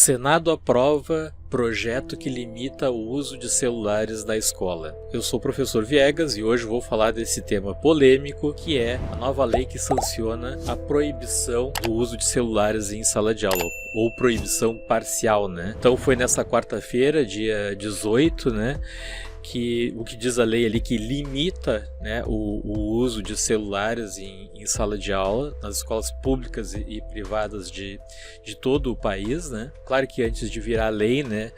Senado aprova projeto que limita o uso de celulares na escola. Eu sou o professor Viegas e hoje vou falar desse tema polêmico, que é a nova lei que sanciona a proibição do uso de celulares em sala de aula, ou proibição parcial, né? Então foi nessa quarta-feira, dia 18, né? Que o que diz a lei ali que limita, né, o uso de celulares em sala de aula nas escolas públicas e privadas de todo o país, né? Claro que antes de virar lei, né,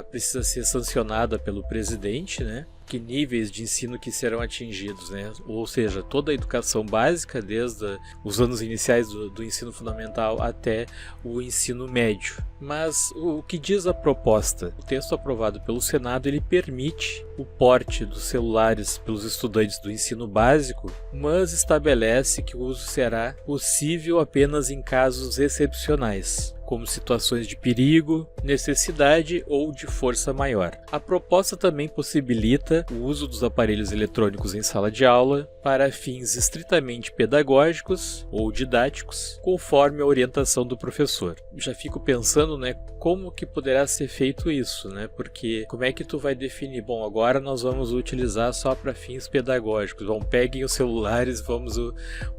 precisa ser sancionada pelo presidente, né? Que níveis de ensino que serão atingidos, né? Ou seja, toda a educação básica, desde os anos iniciais do ensino fundamental até o ensino médio. Mas o que diz a proposta? O texto aprovado pelo Senado, ele permite o porte dos celulares pelos estudantes do ensino básico, mas estabelece que o uso será possível apenas em casos excepcionais, como situações de perigo, necessidade ou de força maior. A proposta também possibilita o uso dos aparelhos eletrônicos em sala de aula para fins estritamente pedagógicos ou didáticos, conforme a orientação do professor. Já fico pensando, né, como que poderá ser feito isso, né? Porque como é que tu vai definir? Bom, agora nós vamos utilizar só para fins pedagógicos. Bom, peguem os celulares, vamos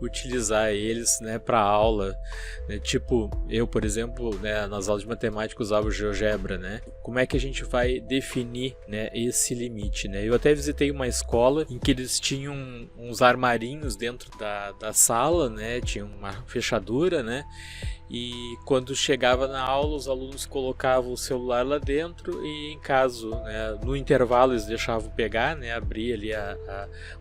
utilizar eles, né, para aula, né? Tipo, eu, por exemplo, né, nas aulas de matemática usava o GeoGebra, né? Como é que a gente vai definir, né, esse limite, né? Eu até visitei uma escola em que eles tinham uns armarinhos dentro da sala, né? Tinha uma fechadura, né? E quando chegava na aula, os alunos colocavam o celular lá dentro e, em caso, né, no intervalo eles deixavam pegar, né, abrir ali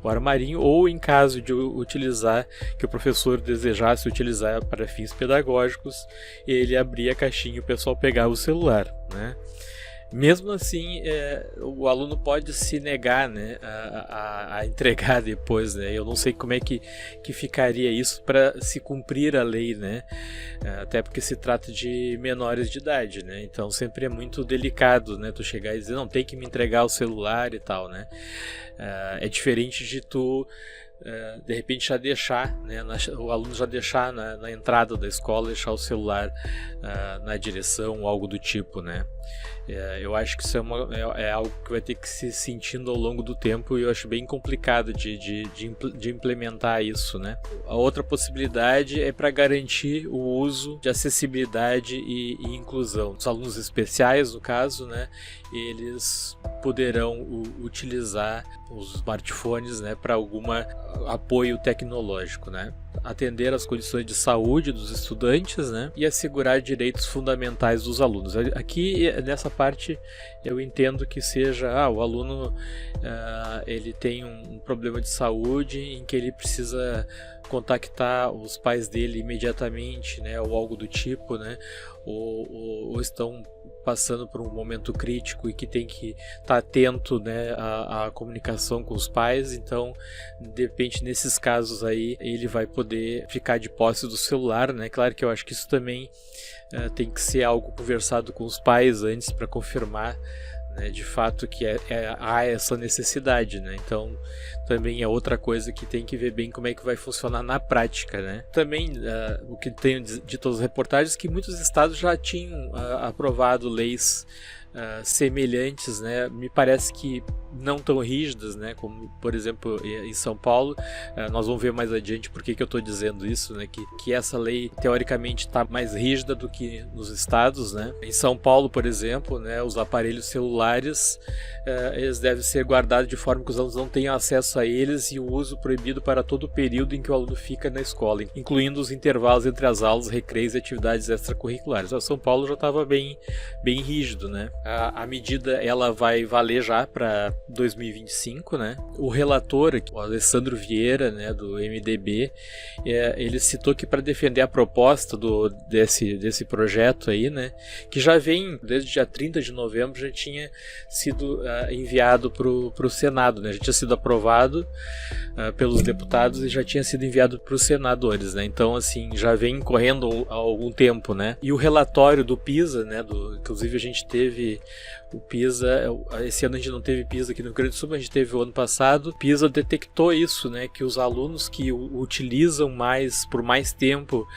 o armarinho, ou em caso de utilizar, que o professor desejasse utilizar para fins pedagógicos, ele abria a caixinha e o pessoal pegava o celular, né? Mesmo assim, o aluno pode se negar, né, a entregar depois, né? Eu não sei como é que ficaria isso para se cumprir a lei, né? Até porque se trata de menores de idade, né? Então sempre é muito delicado, né, tu chegar e dizer, não, tem que me entregar o celular e tal, né? É diferente de tu de repente já deixar, né, o aluno já deixar na entrada da escola, deixar o celular na direção ou algo do tipo, né? Eu acho que isso é algo que vai ter que se sentindo ao longo do tempo, e eu acho bem complicado de implementar isso, né? A outra possibilidade é para garantir o uso de acessibilidade e inclusão. Os alunos especiais, no caso, né, eles poderão utilizar os smartphones, né, para algum apoio tecnológico, né? Atender às condições de saúde dos estudantes, né, e assegurar direitos fundamentais dos alunos. Aqui, nessa parte, eu entendo que seja, o aluno ele tem um problema de saúde em que ele precisa contactar os pais dele imediatamente, né, ou algo do tipo, né, ou estão passando por um momento crítico e que tem que estar atento, né, à comunicação com os pais. Então, de repente, nesses casos aí, ele vai poder ficar de posse do celular, né? Claro que eu acho que isso também tem que ser algo conversado com os pais antes para confirmar, né, de fato que há essa necessidade, né? Então também é outra coisa que tem que ver bem como é que vai funcionar na prática, né? Também o que tenho dito as reportagens é que muitos estados já tinham aprovado leis semelhantes, né? Me parece que não tão rígidas, né? Como, por exemplo, em São Paulo. Nós vamos ver mais adiante por que eu estou dizendo isso, né? Que essa lei teoricamente está mais rígida do que nos estados, né? Em São Paulo, por exemplo, né, os aparelhos celulares eles devem ser guardados de forma que os alunos não tenham acesso a eles, e o uso proibido para todo o período em que o aluno fica na escola, incluindo os intervalos entre as aulas, recreios e atividades extracurriculares. São Paulo já estava bem rígido, né? A medida ela vai valer já para 2025, né? O relator, o Alessandro Vieira, né, do MDB, ele citou que para defender a proposta desse projeto aí, né, que já vem desde dia 30 de novembro, já tinha sido enviado para o Senado, né? Já tinha sido aprovado pelos deputados e já tinha sido enviado para os senadores, né? Então, assim, já vem correndo há algum tempo, né? E o relatório do PISA, né, inclusive a gente teve O PISA, esse ano a gente não teve PISA aqui no Rio Grande do Sul, mas a gente teve o ano passado. O PISA detectou isso, né, que os alunos que utilizam por mais tempo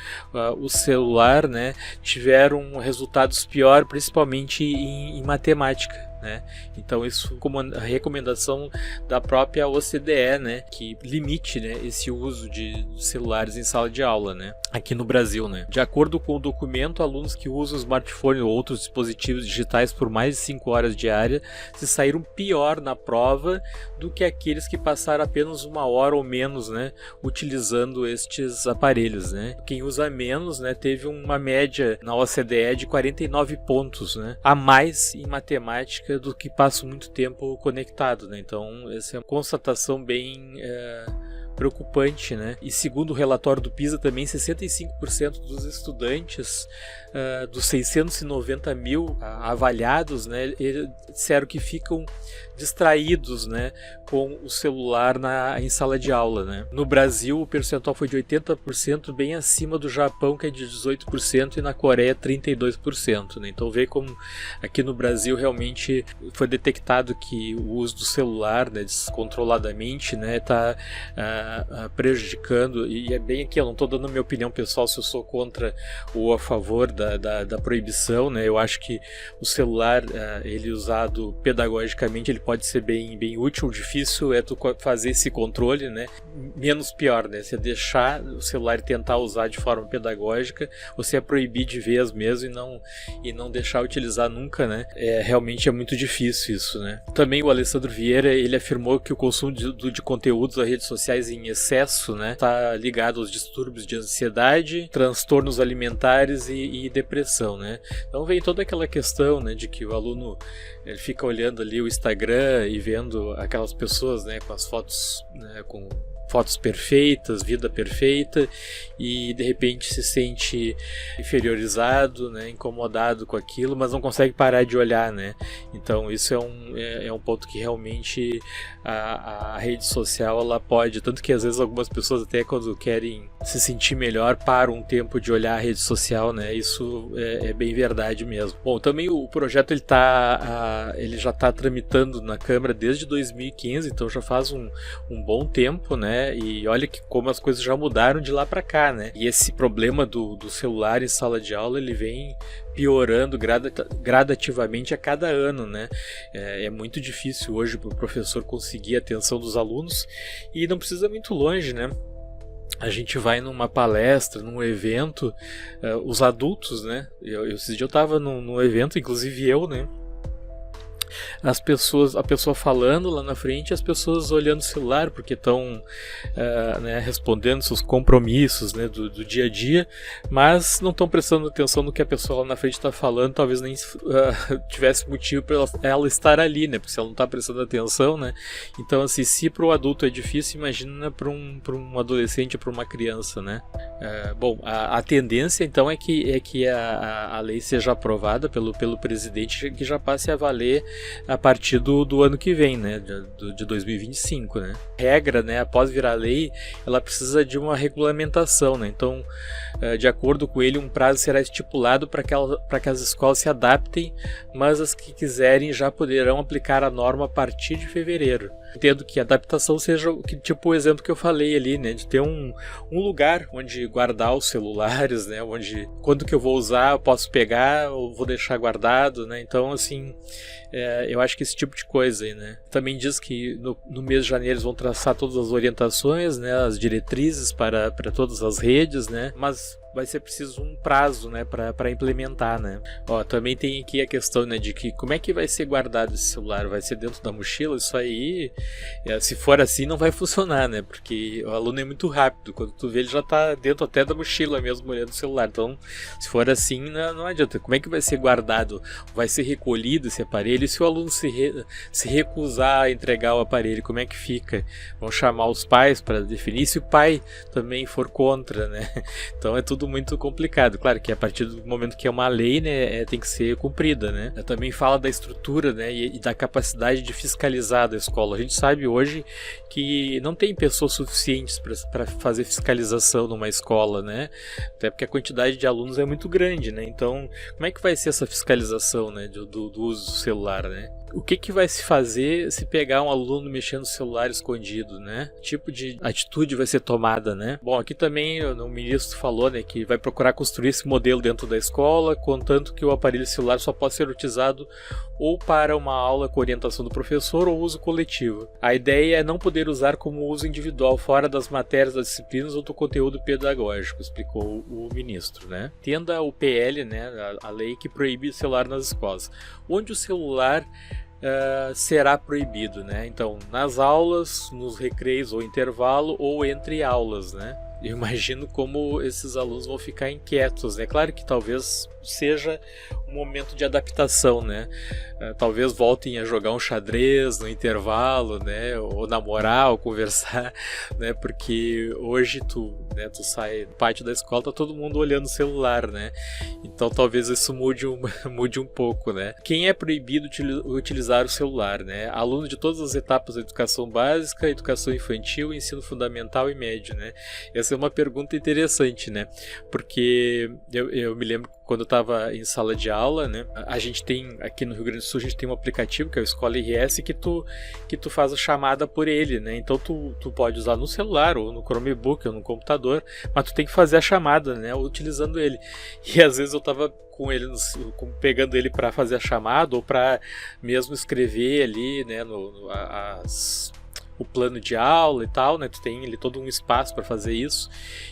o celular, né, tiveram resultados piores, principalmente em matemática, né? Então isso como a recomendação da própria OCDE, né, que limite, né, esse uso de celulares em sala de aula, né, aqui no Brasil, né. De acordo com o documento, alunos que usam smartphone ou outros dispositivos digitais por mais de 5 horas diárias se saíram pior na prova do que aqueles que passaram apenas 1 hora ou menos, né, utilizando estes aparelhos, né. Quem usa menos, né, teve uma média na OCDE de 49 pontos, né, a mais em matemática do que passa muito tempo conectado, né? Então essa é uma constatação bem preocupante, né? E segundo o relatório do PISA também 65% dos estudantes dos 690 mil avaliados, né, disseram que ficam distraídos, né, com o celular em sala de aula, né. No Brasil o percentual foi de 80%, bem acima do Japão, que é de 18%, e na Coreia 32%, né. Então vê como aqui no Brasil realmente foi detectado que o uso do celular, né, descontroladamente, né, está prejudicando, e é bem aqui, eu não estou dando minha opinião pessoal se eu sou contra ou a favor da proibição, né. Eu acho que o celular, ele usado pedagogicamente, ele pode ser bem útil. O difícil é tu fazer esse controle, né, menos pior, né, você deixar o celular e tentar usar de forma pedagógica, você é proibir de vez mesmo e não deixar utilizar nunca, né, realmente é muito difícil isso, né. Também o Alessandro Vieira, ele afirmou que o consumo de conteúdos das redes sociais em excesso, né, está ligado aos distúrbios de ansiedade, transtornos alimentares e depressão, né. Então vem toda aquela questão, né, de que o aluno ele fica olhando ali o Instagram e vendo aquelas pessoas, né, com as fotos, né, com fotos perfeitas, vida perfeita, e de repente se sente inferiorizado, né, incomodado com aquilo, mas não consegue parar de olhar, né. Então isso é um ponto que realmente a rede social ela pode, tanto que às vezes algumas pessoas até quando querem se sentir melhor param um tempo de olhar a rede social, né, isso é bem verdade mesmo. Bom, também o projeto ele já está tramitando na Câmara desde 2015, então já faz um bom tempo, né. E olha como as coisas já mudaram de lá para cá, né? E esse problema do celular em sala de aula, ele vem piorando gradativamente a cada ano, né? É muito difícil hoje para o professor conseguir a atenção dos alunos, e não precisa muito longe, né? A gente vai numa palestra, num evento, os adultos, né? Esse dia eu estava num evento, inclusive eu, né? A pessoa falando lá na frente, as pessoas olhando o celular porque estão né, respondendo seus compromissos, né, do dia a dia, mas não estão prestando atenção no que a pessoa lá na frente está falando, talvez nem tivesse motivo para ela estar ali, né, porque se ela não está prestando atenção, né, então assim, se para o adulto é difícil, imagina para um adolescente, para uma criança, né. Bom, a tendência então é que a lei seja aprovada pelo presidente, que já passe a valer a partir do ano que vem, né, de 2025, né. A regra, né, após virar lei, ela precisa de uma regulamentação, né. Então, de acordo com ele, um prazo será estipulado para que as escolas se adaptem, mas as que quiserem já poderão aplicar a norma a partir de fevereiro. Entendo que a adaptação seja tipo o exemplo que eu falei ali, né, de ter um lugar onde guardar os celulares, né, onde quando que eu vou usar, eu posso pegar ou vou deixar guardado, né. Então, assim, eu acho que esse tipo de coisa aí, né. Também diz que no mês de janeiro eles vão traçar todas as orientações, né, as diretrizes para todas as redes, né, mas vai ser preciso um prazo, né, para implementar, né. Ó, também tem aqui a questão, né, de que como é que vai ser guardado esse celular? Vai ser dentro da mochila? Isso aí, se for assim, não vai funcionar, né, porque o aluno é muito rápido. Quando tu vê, ele já tá dentro até da mochila mesmo, olhando o celular. Então, se for assim, não adianta. Como é que vai ser guardado? Vai ser recolhido esse aparelho? E se o aluno se recusar a entregar o aparelho, como é que fica? Vão chamar os pais para definir. Se o pai também for contra, né? Então é tudo tudo muito complicado. Claro que a partir do momento que é uma lei, né, tem que ser cumprida, né? Também fala da estrutura, né, e da capacidade de fiscalizar da escola. A gente sabe hoje que não tem pessoas suficientes para fazer fiscalização numa escola, né? Até porque a quantidade de alunos é muito grande, né? Então, como é que vai ser essa fiscalização, né, do uso do celular, né? O que vai se fazer se pegar um aluno mexendo no celular escondido, né? Que tipo de atitude vai ser tomada, né? Bom, aqui também o ministro falou, né, que vai procurar construir esse modelo dentro da escola, contanto que o aparelho celular só pode ser utilizado ou para uma aula com orientação do professor ou uso coletivo. A ideia é não poder usar como uso individual fora das matérias, das disciplinas ou do conteúdo pedagógico, explicou o ministro, né? Tenda o PL, né, a lei que proíbe o celular nas escolas. Onde o celular será proibido, né? Então, nas aulas, nos recreios ou intervalo ou entre aulas, né? Eu imagino como esses alunos vão ficar inquietos, né? Claro que talvez seja um momento de adaptação, né? Talvez voltem a jogar um xadrez no intervalo, né? Ou namorar, ou conversar, né? Porque hoje tu sai do pátio da escola, tá todo mundo olhando o celular, né? Então talvez isso mude um pouco, né? Quem é proibido utilizar o celular, né? Alunos de todas as etapas da educação básica, educação infantil, ensino fundamental e médio, né? Essa é uma pergunta interessante, né? Porque eu me lembro quando eu estava em sala de aula, né? A gente tem, aqui no Rio Grande do Sul, a gente tem um aplicativo que é o Escola RS que tu faz a chamada por ele, né? Então tu pode usar no celular ou no Chromebook ou no computador, mas tu tem que fazer a chamada, né? Utilizando ele. E às vezes eu estava com ele, pegando ele para fazer a chamada ou para mesmo escrever ali, né? O plano de aula e tal, né? Tu tem ali todo um espaço para fazer isso.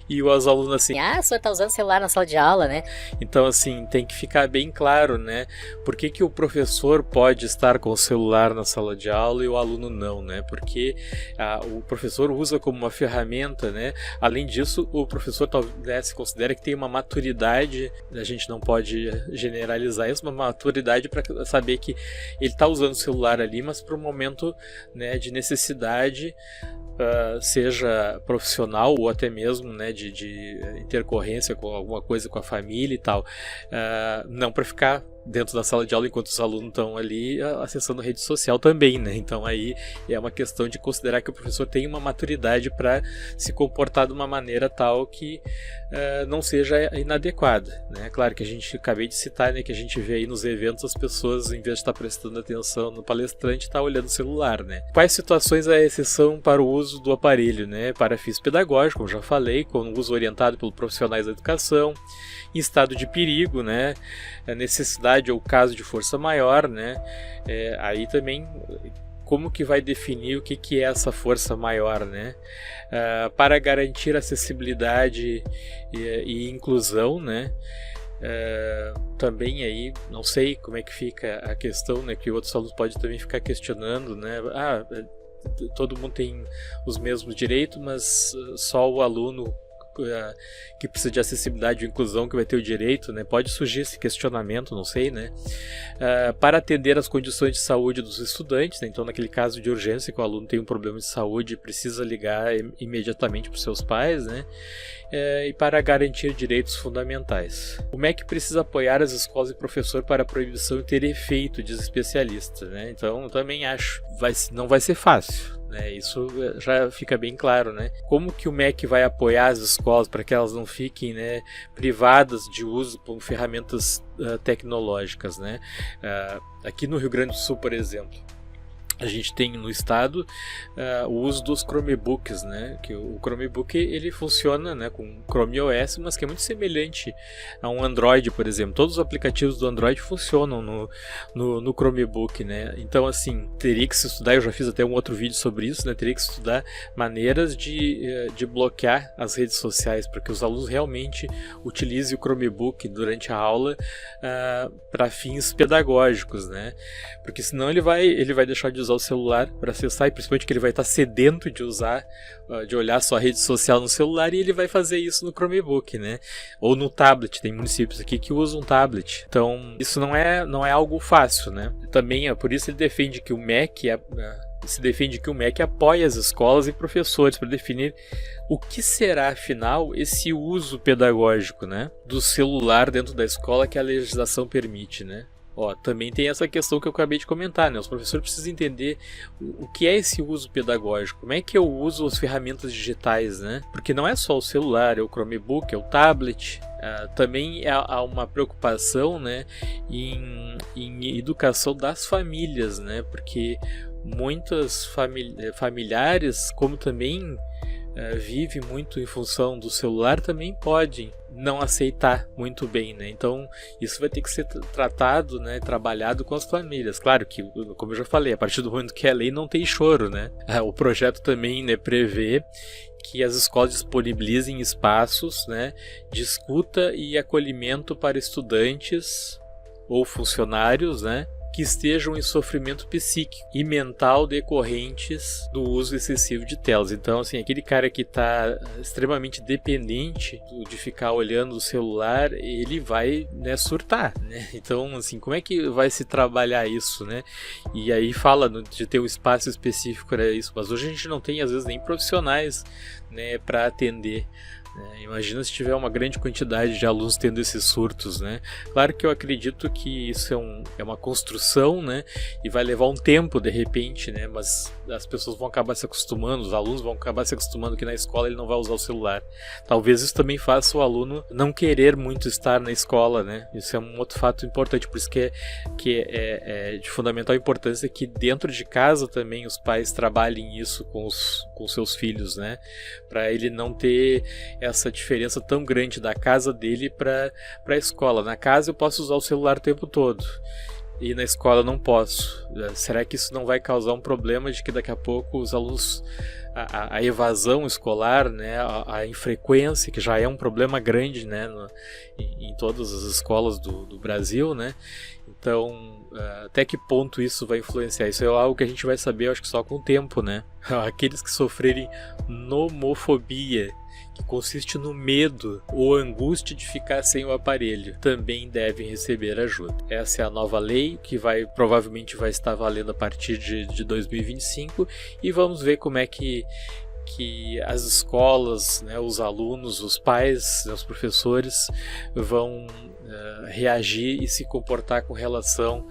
E os alunos assim... o senhor tá usando celular na sala de aula, né? Então, assim, tem que ficar bem claro, né? Por que o professor pode estar com o celular na sala de aula e o aluno não, né? Porque o professor usa como uma ferramenta, né? Além disso, o professor se considera que tem uma maturidade, a gente não pode generalizar isso, uma maturidade para saber que ele está usando o celular ali, mas para um momento, né, de necessidade, seja profissional ou até mesmo, né, de intercorrência com alguma coisa com a família e tal, não para ficar dentro da sala de aula enquanto os alunos estão ali acessando rede social também, né? Então aí é uma questão de considerar que o professor tem uma maturidade para se comportar de uma maneira tal que não seja inadequada, né? Claro que acabei de citar, né, que a gente vê aí nos eventos as pessoas, em vez de estar prestando atenção no palestrante, tá olhando o celular, né? Quais situações é a exceção para o uso do aparelho, né? Para fins pedagógicos, como já falei, com uso orientado pelos profissionais da educação, em estado de perigo, né? Necessidade ou caso de força maior, né? Aí também como que vai definir o que é essa força maior, né? Para garantir acessibilidade e inclusão, né? Também aí, não sei como é que fica a questão, né? Que outros alunos podem também ficar questionando, né? Todo mundo tem os mesmos direitos, mas só o aluno que precisa de acessibilidade e inclusão que vai ter o direito, né? Pode surgir esse questionamento, não sei, né? Para atender às condições de saúde dos estudantes, né? Então naquele caso de urgência que o aluno tem um problema de saúde e precisa ligar imediatamente para os seus pais, né? E para garantir direitos fundamentais. O MEC precisa apoiar as escolas e professor para a proibição ter efeito, diz especialista, né? Então eu também acho não vai ser fácil, né? Isso já fica bem claro, né? Como que o MEC vai apoiar as escolas para que elas não fiquem, né, privadas de uso por ferramentas tecnológicas, né? Aqui no Rio Grande do Sul, por exemplo, a gente tem no estado o uso dos Chromebooks, né? Que o Chromebook ele funciona, né, com Chrome OS, mas que é muito semelhante a um Android, por exemplo. Todos os aplicativos do Android funcionam no Chromebook, né? Então, assim, teria que se estudar, eu já fiz até um outro vídeo sobre isso, né? Teria que estudar maneiras de bloquear as redes sociais para que os alunos realmente utilizem o Chromebook durante a aula para fins pedagógicos, né? Porque senão ele vai deixar de usar o celular para acessar, e principalmente que ele vai estar sedento de olhar sua rede social no celular, e ele vai fazer isso no Chromebook, né? Ou no tablet. Tem municípios aqui que usam tablet. Então, isso não é algo fácil, né? Também, por isso ele defende que o MEC se defende que o MEC apoia as escolas e professores para definir o que será, afinal, esse uso pedagógico, né, do celular dentro da escola que a legislação permite, né? Também tem essa questão que eu acabei de comentar, né? Os professores precisam entender o que é esse uso pedagógico, como é que eu uso as ferramentas digitais, né? Porque não é só o celular, é o Chromebook, é o tablet. Também há uma preocupação, né, em educação das famílias, né? Porque muitas familiares, como também vive muito em função do celular, também podem não aceitar muito bem, né? Então isso vai ter que ser tratado, né, trabalhado com as famílias. Claro que, como eu já falei, a partir do momento que é lei não tem choro, né? O projeto também, né, prevê que as escolas disponibilizem espaços, né, de escuta e acolhimento para estudantes ou funcionários, né, que estejam em sofrimento psíquico e mental decorrentes do uso excessivo de telas. Então, assim, aquele cara que está extremamente dependente de ficar olhando o celular, ele vai, né, surtar, né? Então, assim, como é que vai se trabalhar isso, né? E aí fala de ter um espaço específico para isso, mas hoje a gente não tem, às vezes, nem profissionais, né, para atender. Imagina se tiver uma grande quantidade de alunos tendo esses surtos, né? Claro que eu acredito que isso é uma construção, né? E vai levar um tempo de repente, né? Mas as pessoas vão acabar se acostumando, os alunos vão acabar se acostumando que na escola ele não vai usar o celular. Talvez isso também faça o aluno não querer muito estar na escola, né? Isso é um outro fato importante, por isso que é de fundamental importância que dentro de casa também os pais trabalhem isso com seus filhos, né? Para ele não ter essa diferença tão grande da casa dele para a escola. Na casa eu posso usar o celular o tempo todo e na escola eu não posso. Será que isso não vai causar um problema de que daqui a pouco os alunos, a evasão escolar, né, a infrequência, que já é um problema grande, né, em todas as escolas do Brasil, né? Então, até que ponto isso vai influenciar? Isso é algo que a gente vai saber, eu acho que só com o tempo, né? Aqueles que sofrerem nomofobia, que consiste no medo ou angústia de ficar sem o aparelho, também devem receber ajuda. Essa é a nova lei que provavelmente vai estar valendo a partir de 2025 e vamos ver como é que as escolas, né, os alunos, os pais, os professores vão reagir e se comportar com relação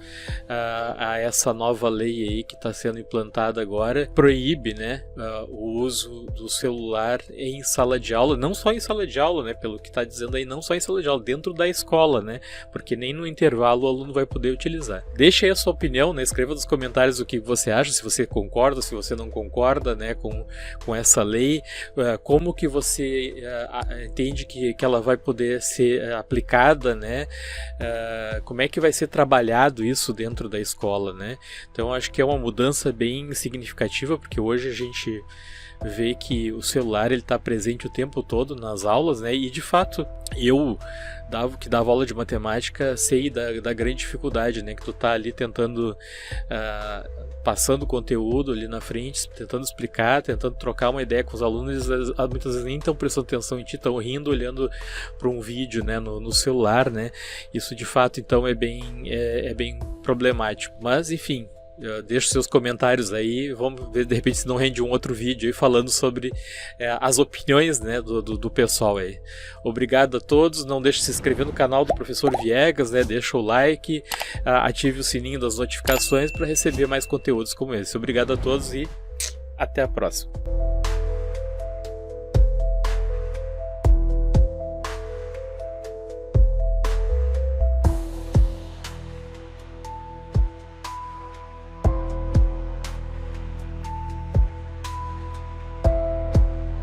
a essa nova lei aí que está sendo implantada agora. Proíbe, né, o uso do celular em sala de aula, não só em sala de aula, né, pelo que está dizendo aí, não só em sala de aula, dentro da escola, né, porque nem no intervalo o aluno vai poder utilizar. Deixa aí a sua opinião, né, escreva nos comentários o que você acha, se você concorda, se você não concorda, né, com essa lei, como que você entende que ela vai poder ser aplicada, né? Como é que vai ser trabalhado isso dentro da escola, né? Então acho que é uma mudança bem significativa, porque hoje a gente vê que o celular ele está presente o tempo todo nas aulas, né? E de fato eu que dava aula de matemática sei da grande dificuldade, né? Que tu tá ali tentando passando conteúdo ali na frente, tentando explicar, tentando trocar uma ideia com os alunos, muitas vezes nem estão prestando atenção em ti, estão rindo, olhando para um vídeo, né, no celular, né? Isso de fato então é bem problemático, mas enfim, deixa seus comentários aí, vamos ver de repente se não rende um outro vídeo aí falando sobre as opiniões, né, do pessoal aí. Obrigado a todos, não deixe de se inscrever no canal do Professor Viegas, né, deixa o like, ative o sininho das notificações para receber mais conteúdos como esse. Obrigado a todos e até a próxima.